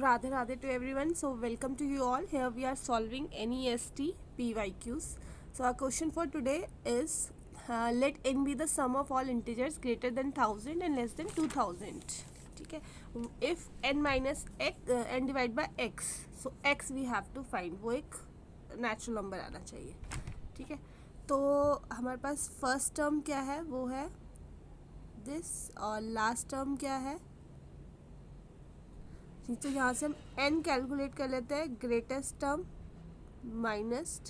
Radhe Radhe to everyone. So welcome to you all. Here we are solving NEST PYQs. So our question for today is let n be the sum of all integers greater than 1000 and less than 2000. ठीक है. If n minus x n divided by x, so x we have to find. वो एक natural number आना चाहिए. ठीक है. तो हमारे पास फर्स्ट टर्म क्या है, वो है दिस, और लास्ट टर्म क्या है. तो यहाँ से हम n कैलकुलेट कर लेते हैं. Greatest term minus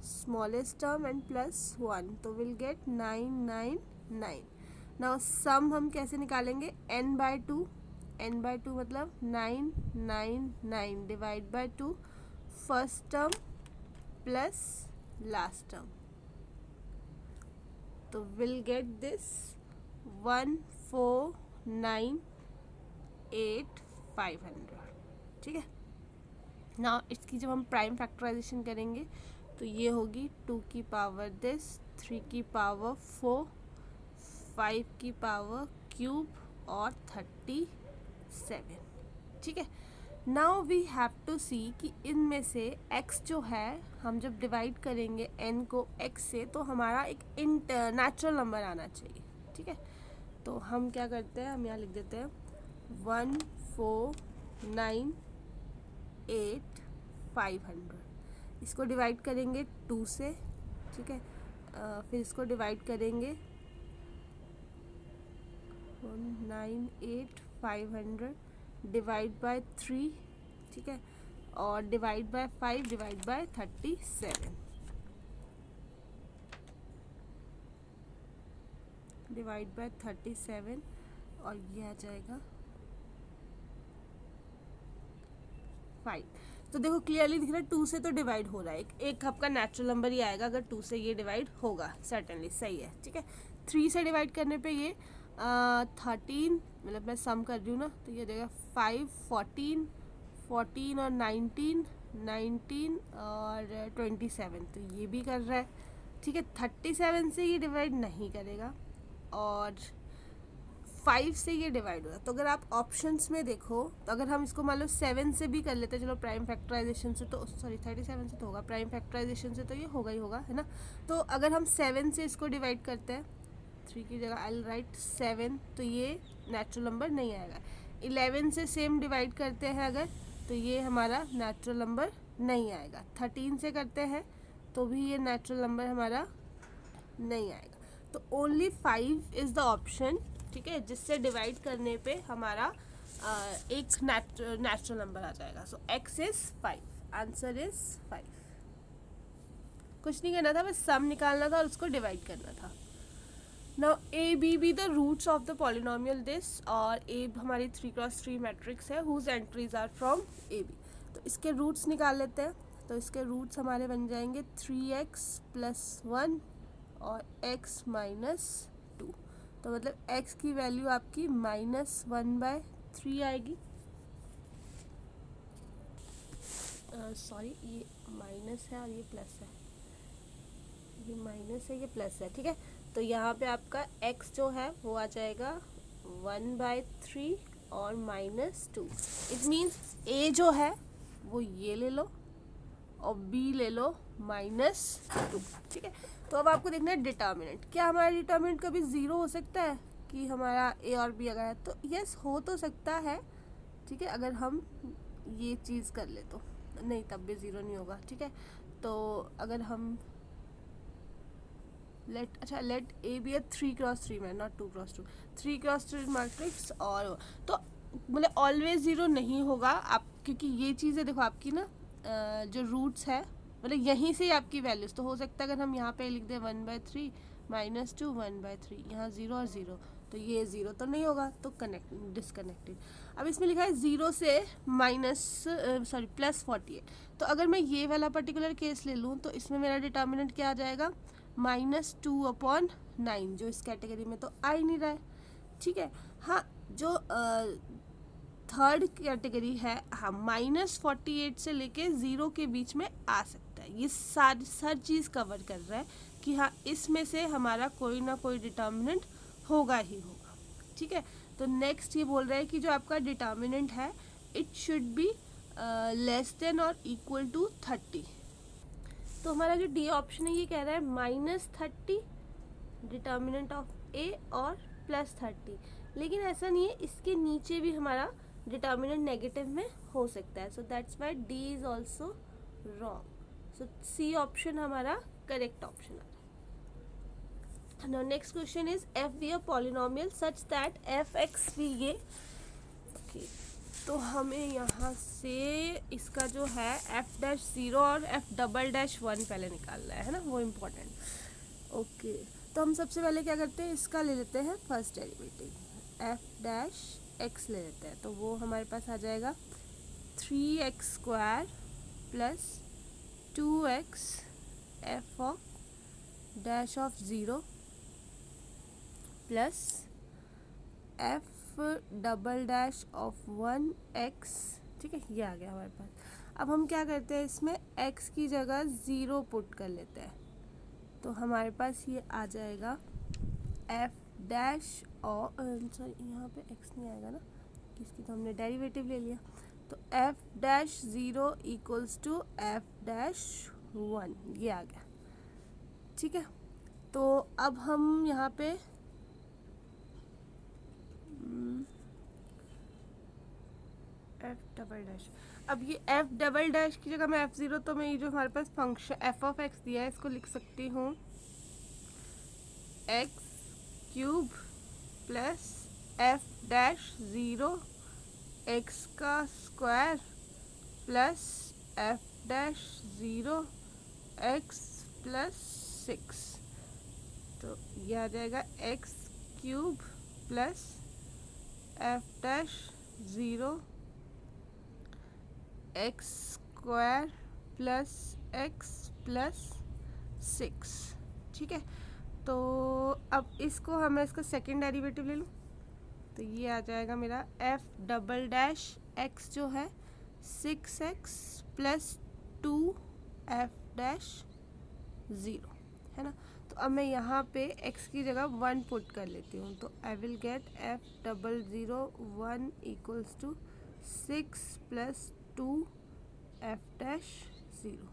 smallest term and plus 1, तो विल गेट 999. नाउ सम हम कैसे निकालेंगे. n बाय टू मतलब 999 divide by 2 first term plus last term, तो विल गेट दिस 149,800. ठीक है. ना इसकी जब हम प्राइम फैक्टराइजेशन करेंगे तो ये होगी 2 की पावर दिस, 3 की पावर 4, 5 की पावर क्यूब और 37. ठीक है. नाउ वी हैव टू सी कि इनमें से x जो है, हम जब डिवाइड करेंगे n को x से तो हमारा एक नेचुरल नंबर आना चाहिए. ठीक है. तो हम क्या करते हैं, हम यहाँ लिख देते हैं 149,800. इसको डिवाइड करेंगे 2 से. ठीक है. फिर इसको डिवाइड करेंगे 198,500 डिवाइड बाय 3. ठीक है. और divide by 5 divide by 37 divide by 37, और ये आ जाएगा 5. तो देखो क्लियरली दिख रहा है 2 से तो डिवाइड हो रहा है. एक आपका नेचुरल नंबर ही आएगा अगर 2 से ये डिवाइड होगा. सर्टेनली सही है. ठीक है. 3 से डिवाइड करने पे ये 13, मतलब मैं सम कर रही हूँ ना, तो ये देगा 5, 14 और 19 और 27, तो ये भी कर रहा है. ठीक है. 37 से ये डिवाइड नहीं करेगा और 5 से ये डिवाइड होगा. तो अगर आप ऑप्शंस में देखो तो अगर हम इसको मान लो 7 से भी कर लेते हैं, चलो प्राइम फैक्टराइजेशन से, तो सॉरी 37 से तो होगा, प्राइम फैक्टराइजेशन से तो ये होगा ही होगा, है ना. तो अगर हम 7 से इसको डिवाइड करते हैं, 3 की जगह आई विल राइट 7, तो ये नेचुरल नंबर नहीं आएगा. 11 से सेम डिवाइड करते हैं अगर, तो ये हमारा नेचुरल नंबर नहीं आएगा. 13 से करते हैं तो भी ये नेचुरल नंबर हमारा नहीं आएगा. तो ओनली 5 इज़ द ऑप्शन. ठीक है. जिससे डिवाइड करने पे हमारा एक नेचुरल नंबर आ जाएगा. सो x इज 5. Answer is 5. कुछ नहीं करना था, बस सम निकालना था और उसको डिवाइड करना था. Now a b be the roots of the polynomial this, और a हमारी 3x3 मैट्रिक्स है whose entries are from a b. तो इसके रूट्स निकाल लेते हैं. तो इसके रूट्स हमारे बन जाएंगे 3x + 1 और x - 2. तो मतलब x की वैल्यू आपकी -1/3 आएगी. सॉरी, ये माइनस है और ये प्लस है. ये माइनस है, ये प्लस है. ठीक है. तो यहाँ पे आपका x जो है वो आ जाएगा 1/3 और -2. इट मीन्स a जो है वो ये ले लो और b ले लो -2. ठीक है. तो अब आपको देखना है डिटर्मिनेंट. क्या हमारा डिटर्मिनेंट कभी 0 हो सकता है कि हमारा a और b अगर है तो यस हो तो सकता है. ठीक है. अगर हम ये चीज़ कर ले तो नहीं, तब भी 0 नहीं होगा. ठीक है. तो अगर हम लेट a बी 3x3 में, नॉट 2x2, 3x3 मैट्रिक्स, और तो मतलब ऑलवेज 0 नहीं होगा आप, क्योंकि ये चीज़ें देखो आपकी ना जो रूट्स है मतलब यहीं से ही आपकी वैल्यूज. तो हो सकता है अगर हम यहाँ पे लिख दें 1/3 -2 1/3, यहाँ 0 और 0, तो ये 0 तो नहीं होगा, तो डिसकनेक्टेड. अब इसमें लिखा है 0 से +48. तो अगर मैं ये वाला पर्टिकुलर केस ले लूँ तो इसमें मेरा डिटर्मिनेंट क्या आ जाएगा, -2/9, जो इस कैटेगरी में तो आ ही नहीं रहा है. ठीक है. हाँ, जो थर्ड कैटेगरी है, हाँ, -48 से लेके 0 के बीच में आ सकता है. ये हर चीज़ कवर कर रहा है कि हाँ इसमें से हमारा कोई ना कोई डिटर्मिनेंट होगा ही होगा. ठीक है. तो नेक्स्ट ये बोल रहा है कि जो आपका डिटर्मिनेंट है it should be less than और इक्वल टू 30। तो हमारा जो डी ऑप्शन है ये कह रहा है -30 डिटर्मिनेंट ऑफ ए और +30, लेकिन ऐसा नहीं है, इसके नीचे भी हमारा डिटर्मिनेंट नेगेटिव में हो सकता है, so that's why d is also wrong. So c option हमारा करेक्ट ऑप्शन है। Now next question is f be a polynomial such that f(x) भी ये okay. तो हमें यहाँ से इसका जो है f'0 और f"1 पहले निकालना है ना, वो इम्पोर्टेंट। ओके तो हम सबसे पहले क्या करते हैं, इसका ले लेते हैं फर्स्ट डेरिवेटिव, f'(x) ले लेते हैं, तो वो हमारे पास आ जाएगा 3x² plus 2x f'(0) plus f'(1x), ठीक है, ये आ गया हमारे पास। अब हम क्या करते हैं, इसमें x की जगह 0 पुट कर लेते हैं, तो हमारे पास ये आ जाएगा f' और सॉरी यहाँ पे x नहीं आएगा ना, इसकी तो हमने डेरिवेटिव ले लिया, तो f'0 इक्वल्स टू f'1, ये आ गया, ठीक है। तो अब हम यहाँ पे f', अब ये f' की जगह मैं f'0, तो मैं ये जो हमारे पास फंक्शन f(x) दिया है इसको लिख सकती हूँ x³ plus f'0 x² plus f'0 x plus 6, तो ये आ जाएगा x³ plus f'0 x² plus x plus 6, ठीक है। तो अब इसको मैं इसका सेकेंड डेरिवेटिव ले लूँ, तो ये आ जाएगा मेरा f'(x) जो है 6x प्लस 2f'0 है ना। तो अब मैं यहाँ पे x की जगह 1 पुट कर लेती हूँ, तो I will get f'(1 equals to 6 plus 2f'0।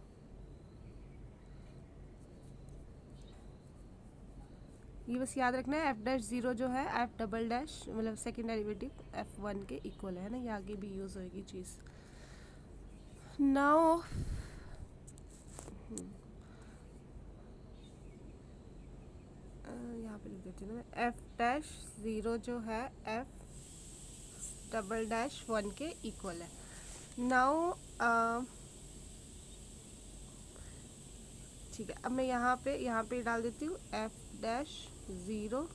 ये बस याद रखना है f'0 जो है f' मतलब सेकेंड डेरिवेटिव f'1 के इक्वल है ना, ये आगे भी यूज़ होगी चीज़। नाउ यहाँ पे लिख देती हूँ ना, f'0 जो है f'(1 के इक्वल है। नाउ ठीक है, अब मैं यहाँ पे डाल देती हूँ f'0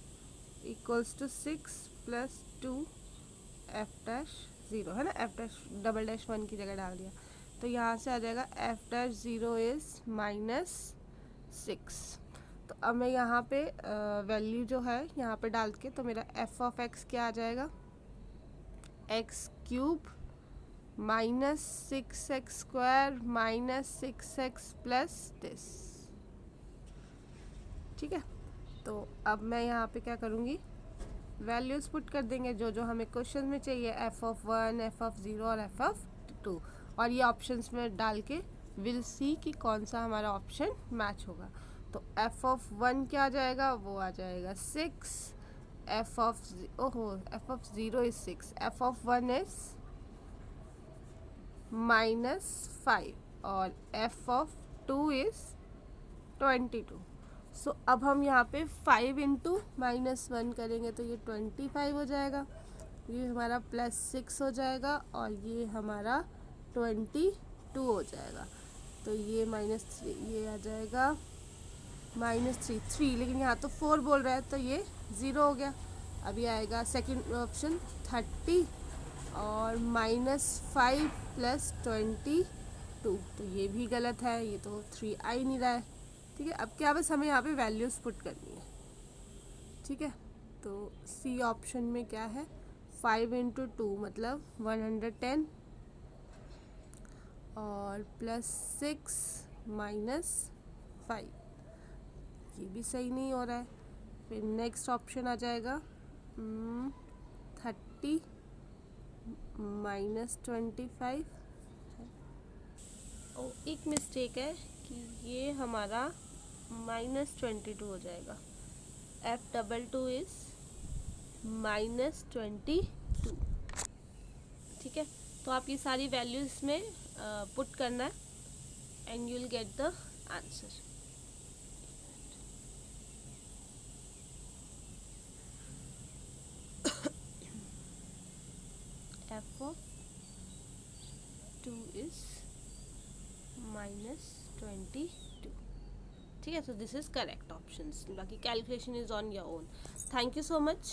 equals to 6 plus 2f'0 है ना, f'(1 की जगह डाल दिया, तो यहाँ से आ जाएगा f'0 इज -6। तो अब मैं यहाँ पे वैल्यू जो है यहाँ पे डाल के, तो मेरा f(x) क्या आ जाएगा, x³ minus 6x² minus 6x plus this, ठीक है। तो अब मैं यहाँ पे क्या करूँगी, वैल्यूज़ पुट कर देंगे जो जो हमें क्वेश्चन में चाहिए, f(1), f(0) और f(2), और ये ऑप्शंस में डाल के विल सी कि कौन सा हमारा ऑप्शन मैच होगा। तो f(1) क्या आ जाएगा, वो आ जाएगा 6, f(0) इज 6, f(1) इज -5 और f(2) इज 22। सो अब हम यहाँ पे 5 इंटू -1 करेंगे, तो ये 25 हो जाएगा, ये हमारा +6 हो जाएगा, और ये हमारा 22 हो जाएगा। तो ये -3, ये आ जाएगा -3, लेकिन यहाँ तो 4 बोल रहा है, तो ये 0 हो गया। अभी आएगा सेकंड ऑप्शन 30 और -5 प्लस 22, तो ये भी गलत है, ये तो 3 आ ही नहीं रहा है, ठीक है। अब क्या, बस हमें यहाँ पे वैल्यूज़ पुट करनी है, ठीक है। तो सी ऑप्शन में क्या है, 5 इंटू 2 मतलब 110 और +6 -5, ये भी सही नहीं हो रहा है। फिर नेक्स्ट ऑप्शन आ जाएगा 30 -25। और एक मिस्टेक है कि ये हमारा -22 हो जाएगा। F22 is -22। ठीक है, तो आप ये सारी वैल्यूज में पुट करना है and you will get the answer. F2 is -22। ठीक है, so this is correct options. बाकी calculation is on your own. Thank you so much.